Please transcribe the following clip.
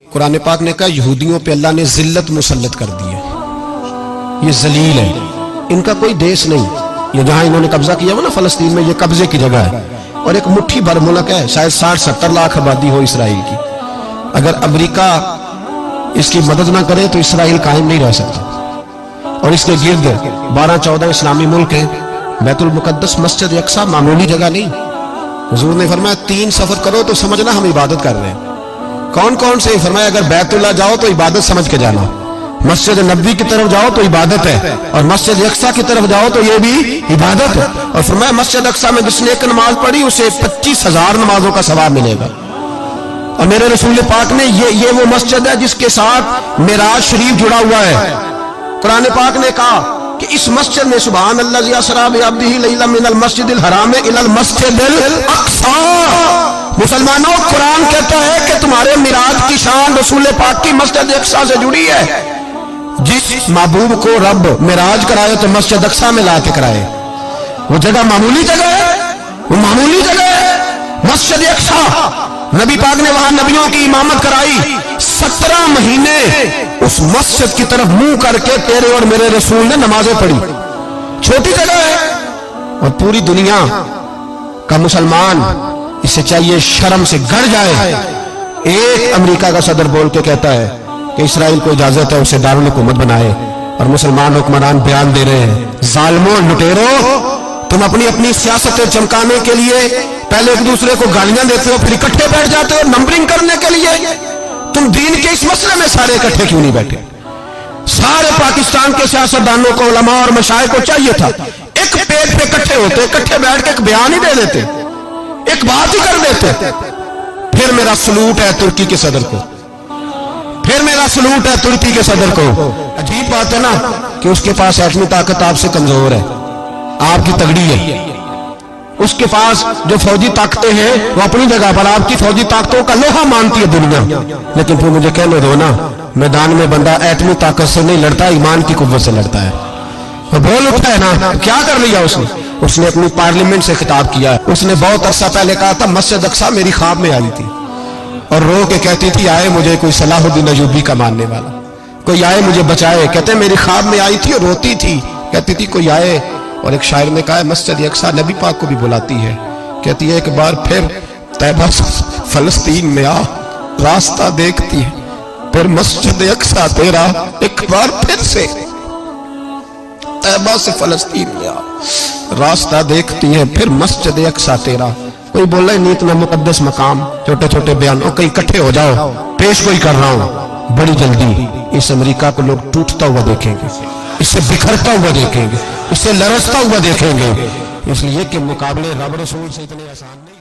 कुरान पाक ने कहा यहूदियों पे अल्लाह ने जिल्लत मुसल्लत कर दी है, ये जलील है, इनका कोई देश नहीं। ये जहां इन्होंने कब्जा किया हुआ ना फलस्तीन में, ये कब्जे की जगह है और एक मुट्ठी भर मुल्क है, शायद 60-70 लाख आबादी हो इसराइल की। अगर अमेरिका इसकी मदद ना करे तो इसराइल कायम नहीं रह सकता। और इसके गिर्द 12-14 इस्लामी मुल्क हैं। बैतुल मुकद्दस मस्जिद अक्सा मामूली जगह नहीं। हुजूर ने फरमाया 3 सफर करो तो समझना हम इबादत कर रहे हैं। कौन कौन से? फरमाया अगर बैतुल्लाह जाओ तो इबादत समझ के जाना, मस्जिद नबी की तरफ जाओ तो इबादत है, और मस्जिद अक्सा की तरफ जाओ तो ये भी इबादत है। और फरमाया मस्जिद अक्सा में जिसने एक नमाज पढ़ी उसे 25,000 नमाजों का सवाब मिलेगा। और मेरे रसूल पाक ने ये वो मस्जिद है जिसके साथ मेराज शरीफ जुड़ा हुआ है। कुरान पाक ने कहा कि इस मस्जिद में सुभान अल्लाज़ी असरा बिअब्दिही लैलन मिनल मस्जिदिल हराम इलल मस्जिदिल अक्सा। मुसलमानों, कुरान कहता है कि तुम्हारे मिराज की शान रसूल पाक की मस्जिद अक्सा से जुड़ी है। जिस महबूब को रब मिराज कराए तो मस्जिद अक्सा में लाके कराए। वो जगह मामूली जगह है, वो मामूली जगह है मस्जिद अक्सा। नबी पाक ने वहां नबियों की इमामत कराई। 17 महीने उस मस्जिद की तरफ मुंह करके तेरे और मेरे रसूल ने नमाजें पढ़ी। छोटी जगह है और पूरी दुनिया का मुसलमान इसे चाहिए शर्म से गड़ जाए। एक अमेरिका का सदर बोल के कहता है कि इसराइल को इजाजत है उसे दारुल हुकूमत बनाए, और मुसलमान हुक्मरान बयान दे रहे हैं जालिमों लुटेरो, तुम अपनी अपनी सियासत चमकाने के लिए पहले एक दूसरे को गालियां देते हो, फिर इकट्ठे बैठ जाते हो नंबरिंग करने के लिए। तुम दीन के इस मसले में सारे इकट्ठे क्यों नहीं बैठे? सारे पाकिस्तान के सियासतदानों को, उलमा और मशाइख को चाहिए था एक पेज पे इकट्ठे होते, इकट्ठे बैठ के एक बयान ही दे देते, एक बात ही कर देते। फिर मेरा सलूट है तुर्की के सदर को, फिर मेरा सलूट है तुर्की के सदर को। अजीब बात है ना कि उसके पास एटमी ताकत आपसे कमजोर है, आपकी तगड़ी है। उसके पास जो फौजी ताकतें हैं वो अपनी जगह पर आपकी फौजी ताकतों का लोहा मानती है दुनिया। लेकिन फिर मुझे कहने दो ना, मैदान में बंदा एटमी ताकत से नहीं लड़ता, ईमान की कुव्वत से लड़ता है। वो बोल उठा है ना, क्या कर लिया उसने? उसने अपनी पार्लियामेंट से खिताब किया। उसने बहुत अरसा पहले कहा था मस्जिद अक्सा मेरी ख्वाब में आई थी, और रो के कहती थी आए मुझे कोई सलाहुद्दीन अयूबी का मानने वाला, कोई आए मुझे बचाए। कहते मेरी ख्वाब में आई थी और रोती थी, कहती थी कोई आए। और एक शायर ने कहा मस्जिद अक्सा नबी पाक को भी बुलाती है, कहती है एक बार फिर तैबा फलस्तीन में आ, रास्ता देखती है फिर मस्जिद अक्सा तेरा, एक बार फिर से तैबा से फलस्तीन में आ, रास्ता देखती है फिर मस्जिद अक्सा तेरा। कोई बोल रहा है इतना मुकद्दस मकाम, छोटे छोटे बयानों कहीं इकट्ठे हो जाओ, पेश कोई कर रहा हूं। बड़ी जल्दी इस अमेरिका को लोग टूटता हुआ देखेंगे, इससे बिखरता हुआ देखेंगे, इससे लरसता हुआ देखेंगे, इसलिए कि मुकाबले रब रसूल से इतने आसान नहीं।